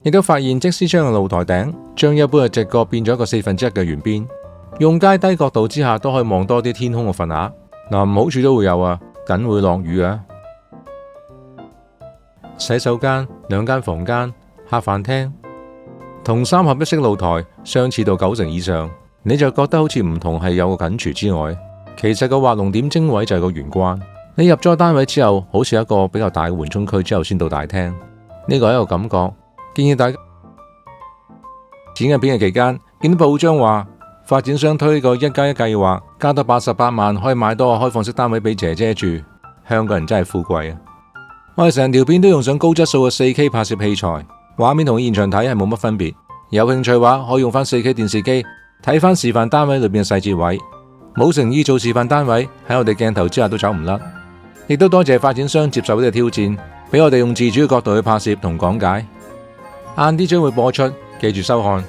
亦都發現即使將個露台頂將一般嘅直角變咗一個1/4嘅圓邊，用階低角度之下都可以望多啲天空嘅份額。唔好處都會有啊，梗會落雨啊。洗手間、2間房間、客飯廳同3合一式露台相似到90%以上，你就覺得好似唔同係有個緊廚之外，其實個畫龍點睛位就係個玄關。你入咗單位之後，好似一個比較大嘅緩衝區之後先到大廳，呢個係一個感覺。建議大家剪入片嘅期間，見到報章話發展商推呢個1+1計劃，加多88萬可以買多個開放式單位俾姐姐住。香港人真係富貴啊！我哋成條片都用上高質素嘅4K 拍攝器材，畫面同現場睇係冇乜分別。有興趣嘅話，可以用翻4K 電視機睇翻示範單位裏邊嘅細節位。冇誠意做示範單位，喺我哋鏡頭之下都走唔甩。亦都多謝發展商接受呢個挑戰，俾我哋用自主嘅角度去拍攝同講解。晏啲將會播出，記住收看。